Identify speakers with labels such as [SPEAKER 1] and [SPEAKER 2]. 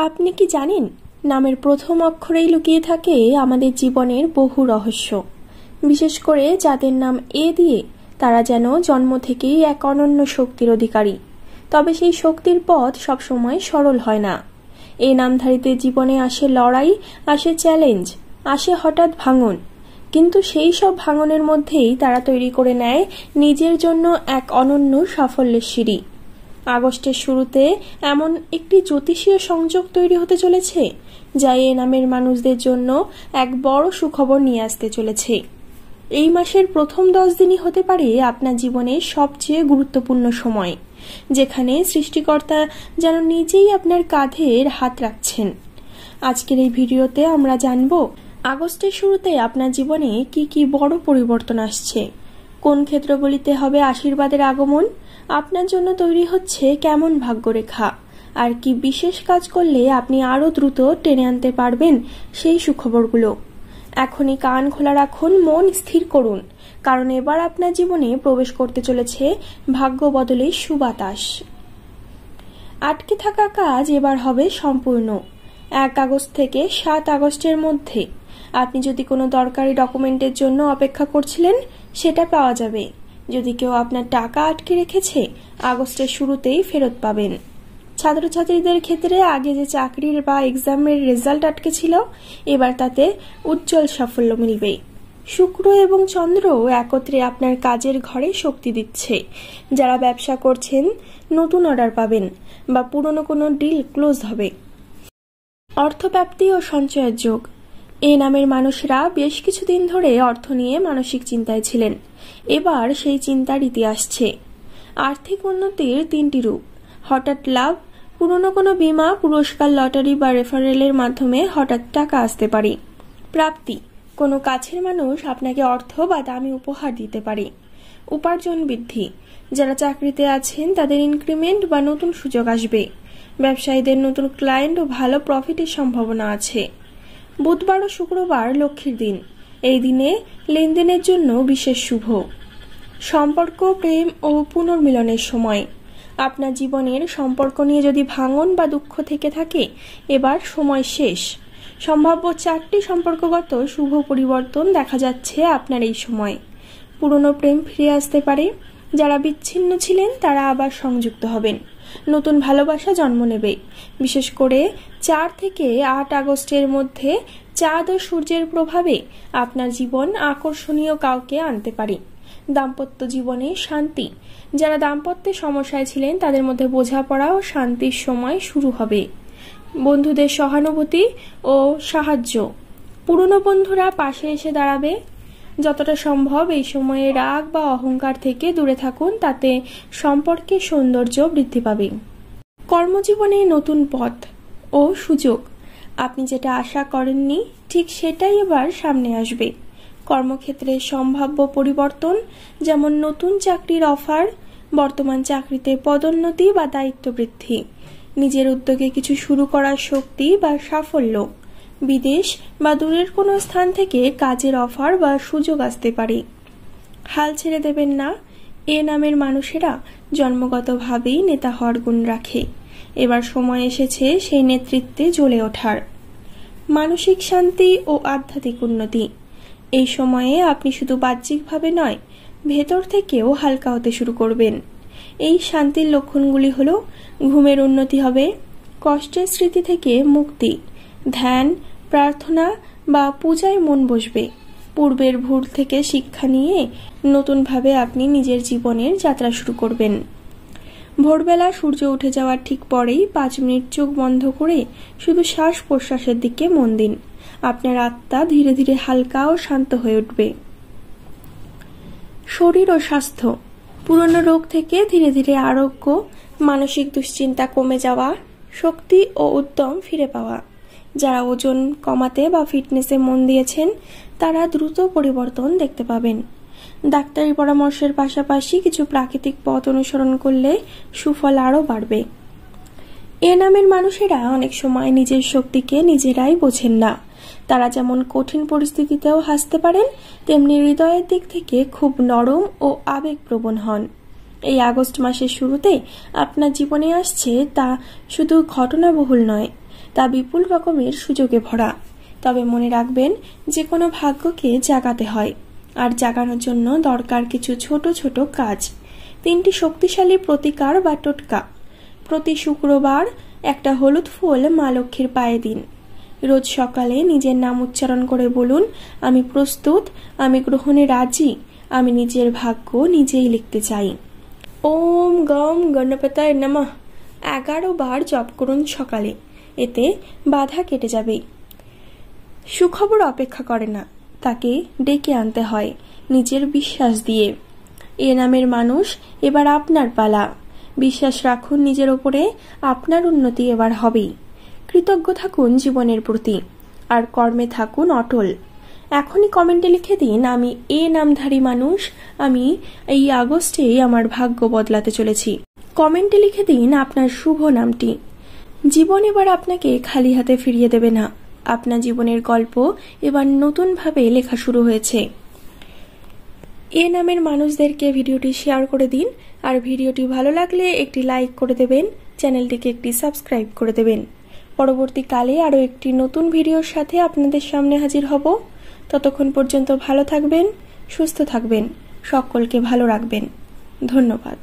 [SPEAKER 1] আপনি কি জানেন, নামের প্রথম অক্ষরেই লুকিয়ে থাকে আমাদের জীবনের বহু রহস্য। বিশেষ করে যাদের নাম এ দিয়ে, তারা যেন জন্ম থেকেই এক অনন্য শক্তির অধিকারী। তবে সেই শক্তির পথ সবসময় সরল হয় না। এই নামধারীদের জীবনে আসে লড়াই, আসে চ্যালেঞ্জ, আসে হঠাৎ ভাঙন। কিন্তু সেই সব ভাঙনের মধ্যেই তারা তৈরি করে নেয় নিজের জন্য এক অনন্য সাফল্যের সিঁড়ি। আগস্টের শুরুতে এমন একটি জ্যোতিষীয় সংযোগ তৈরি হতে চলেছে, যা এই নামের মানুষদের জন্য এক বড় সুখবর নিয়ে আসতে চলেছে। এই মাসের প্রথম 10 দিনই হতে পারে আপনার জীবনের সবচেয়ে গুরুত্বপূর্ণ সময়, যেখানে সৃষ্টিকর্তা যেন নিজেই আপনার কাঁধের হাত রাখছেন। আজকের এই ভিডিওতে আমরা জানব আগস্টের শুরুতে আপনার জীবনে কি কি বড় পরিবর্তন আসছে, কোন ক্ষেত্রগুলিতে হবে আশীর্বাদের আগমন, আপনার জন্য তৈরি হচ্ছে কেমন ভাগ্যরেখা, আর কি বিশেষ কাজ করলে আপনি আরও দ্রুত টেনে আনতে পারবেন সেই সুখবরগুলো। এখনই কান খোলা রাখুন, মন স্থির করুন, কারণ এবার আপনার জীবনে প্রবেশ করতে চলেছে ভাগ্য বদলের সুবাতাস। আটকে থাকা কাজ এবার হবে সম্পূর্ণ। 1 আগস্ট থেকে 7 আগস্টের মধ্যে আপনি যদি কোনো দরকারি ডকুমেন্টের জন্য অপেক্ষা করছিলেন, সেটা পাওয়া যাবে। যদি কেউ আপনার টাকা আটকে রেখেছে, আগস্টের শুরুতেই ফেরত পাবেন। ছাত্রছাত্রীদের ক্ষেত্রে আগে যে চাকরির বা এক্সামের রেজাল্ট আটকে ছিল, এবার তাতে উজ্জ্বল সাফল্য মিলবে। শুক্র এবং চন্দ্র একত্রে আপনার কাজের ঘরে শক্তি দিচ্ছে। যারা ব্যবসা করছেন, নতুন অর্ডার পাবেন বা পুরনো কোনো ডিল ক্লোজ হবে। অর্থপ্রাপ্তি ও সঞ্চয়ের যোগ। এই নামের মানুষরা বেশ কিছুদিন ধরে অর্থ নিয়ে মানসিক চিন্তায় ছিলেন। এবার সেই চিন্তার রীতি আসছে। আর্থিক উন্নতির 3টি রূপ: হঠাৎ লাভ, পুরনো কোনো বীমা, পুরস্কার, লটারি বা রেফারেলের মাধ্যমে হঠাৎ টাকা আসতে পারে। প্রাপ্তি, কোনো কাছের মানুষ আপনাকে অর্থ বা দামি উপহার দিতে পারে। উপার্জন বৃদ্ধি, যারা চাকরিতে আছেন তাদের ইনক্রিমেন্ট বা নতুন সুযোগ আসবে। ব্যবসায়ীদের নতুন ক্লায়েন্ট ও ভালো প্রফিটের সম্ভাবনা আছে। বুধবার ও শুক্রবার লক্ষ্মীর দিন, এই দিনে লেনদেনের জন্য বিশেষ শুভ। সম্পর্ক, প্রেম ও পুনর্মিলনের সময়। আপনার জীবনের সম্পর্ক নিয়ে যদি ভাঙন বা দুঃখ থেকে থাকে, এবার সময় শেষ। সম্ভাব্য 4টি সম্পর্কগত শুভ পরিবর্তন দেখা যাচ্ছে আপনার এই সময়। পুরনো প্রেম ফিরে আসতে পারে। যারা বিচ্ছিন্ন ছিলেন তারা আবার সংযুক্ত হবেন। নতুন ভালোবাসা জন্ম নেবে। বিশেষ করে 4 থেকে 8 আগস্টের মধ্যে চাঁদ ও সূর্যের প্রভাবে আপনার জীবন আকর্ষণীয় কাউকে আনতে পারে। দাম্পত্য জীবনে শান্তি, যারা দাম্পত্যের সমস্যায় ছিলেন তাদের মধ্যে বোঝাপড়া ও শান্তির সময় শুরু হবে। বন্ধুদের সহানুভূতি ও সাহায্য, পুরনো বন্ধুরা পাশে এসে দাঁড়াবে। যতটা সম্ভব এই সময়ে রাগ বা অহংকার থেকে দূরে থাকুন, তাতে সম্পর্কের সৌন্দর্য বৃদ্ধি পাবে। কর্মজীবনে নতুন পথ ও সুযোগ, আপনি যেটা আশা করেননি ঠিক সেটাই এবার সামনে আসবে। কর্মক্ষেত্রে সম্ভাব্য পরিবর্তন, যেমন নতুন চাকরির অফার, বর্তমান চাকরিতে পদোন্নতি বা দায়িত্ব বৃদ্ধি, নিজের উদ্যোগে কিছু শুরু করার শক্তি বা সাফল্য। বিদেশ বা দূরের কোনো স্থান থেকে কাজের অফার বা সুযোগ আসতে পারে। হাল ছেড়ে দেবেন না। এ নামের মানুষেরা জন্মগতভাবেই নেতা হওয়ার গুণ রাখে। এবার সময় এসেছে সেই নেতৃত্বে জ্বলে ওঠার। মানসিক শান্তি ও আধ্যাত্মিক উন্নতি, এই সময়ে আপনি শুধু বাহ্যিকভাবে নয়, ভেতর থেকেও হালকা হতে শুরু করবেন। এই শান্তির লক্ষণগুলি হলো: ঘুমের উন্নতি হবে, কষ্টের স্মৃতি থেকে মুক্তি, ধ্যান, প্রার্থনা বা পূজায় মন বসবে। পূর্বের ভুল থেকে শিক্ষা নিয়ে নতুনভাবে আপনি নিজের জীবনের যাত্রা শুরু করবেন। ভোরবেলা সূর্য উঠে যাওয়ার ঠিক পরেই 5 মিনিট চোখ বন্ধ করে শুধু শ্বাস প্রশ্বাসের দিকে মন দিন। আপনার আত্মা ধীরে ধীরে হালকা ও শান্ত হয়ে উঠবে। শরীর ও স্বাস্থ্য, পুরনো রোগ থেকে ধীরে ধীরে আরোগ্য, মানসিক দুশ্চিন্তা কমে যাওয়া, শক্তি ও উদ্যম ফিরে পাওয়া। যারা ওজন কমাতে বা ফিটনেসে মন দিয়েছেন, তারা দ্রুত পরিবর্তন দেখতে পাবেন। ডাক্তারি পরামর্শের পাশাপাশি কিছু প্রাকৃতিক পথ অনুসরণ করলে সুফল আরও বাড়বে। এ নামের মানুষেরা অনেক সময় নিজের শক্তিকে নিজেরাই বোঝেন না। তারা যেমন কঠিন পরিস্থিতিতেও হাসতে পারেন, তেমনি হৃদয়ের দিক থেকে খুব নরম ও আবেগপ্রবণ হন। এই আগস্ট মাসের শুরুতে আপনার জীবনে আসছে তা শুধু ঘটনাবহুল নয়, তা বিপুল রকমের সুযোগে ভরা। তবে মনে রাখবেন, যে কোনো ভাগ্যকে জাগাতে হয়, আর জাগানোর জন্য দরকার কিছু ছোট ছোট কাজ। 3টি শক্তিশালী প্রতিকার বা টোটকা। প্রতি শুক্রবার একটা হলুদ ফুল মা লক্ষ্মীর পায়ে দিন। রোজ সকালে নিজের নাম উচ্চারণ করে বলুন, আমি প্রস্তুত, আমি গ্রহণে রাজি, আমি নিজের ভাগ্য নিজেই লিখতে চাই। ওম গম গণপতায় নমঃ 11 বার জপ করুন সকালে, এতে বাধা কেটে যাবে। সুখবর অপেক্ষা করে না, তাকে ডেকে আনতে হয় নিজের বিশ্বাস দিয়ে। এ নামের মানুষ, এবার আপনার পালা। বিশ্বাস রাখুন নিজের ওপরে, আপনার উন্নতি এবার হবেই। কৃতজ্ঞ থাকুন জীবনের প্রতি, আর কর্মে থাকুন অটল। এখনই কমেন্টে লিখে দিন, আমি এ নামধারী মানুষ, আমি এই আগস্টে আমার ভাগ্য বদলাতে চলেছি। কমেন্টে লিখে দিন আপনার শুভ নামটি। জীবন এবার আপনাকে খালি হাতে ফিরিয়ে দেবে না। আপনার জীবনের গল্প এবার নতুনভাবে লেখা শুরু হয়েছে। এ নামের মানুষদেরকে ভিডিওটি শেয়ার করে দিন, আর ভিডিওটি ভালো লাগলে একটি লাইক করে দেবেন, চ্যানেলটিকে একটি সাবস্ক্রাইব করে দেবেন। পরবর্তীকালে আরও একটি নতুন ভিডিওর সাথে আপনাদের সামনে হাজির হব। ততক্ষণ পর্যন্ত ভালো থাকবেন, সুস্থ থাকবেন, সকলকে ভালো রাখবেন। ধন্যবাদ।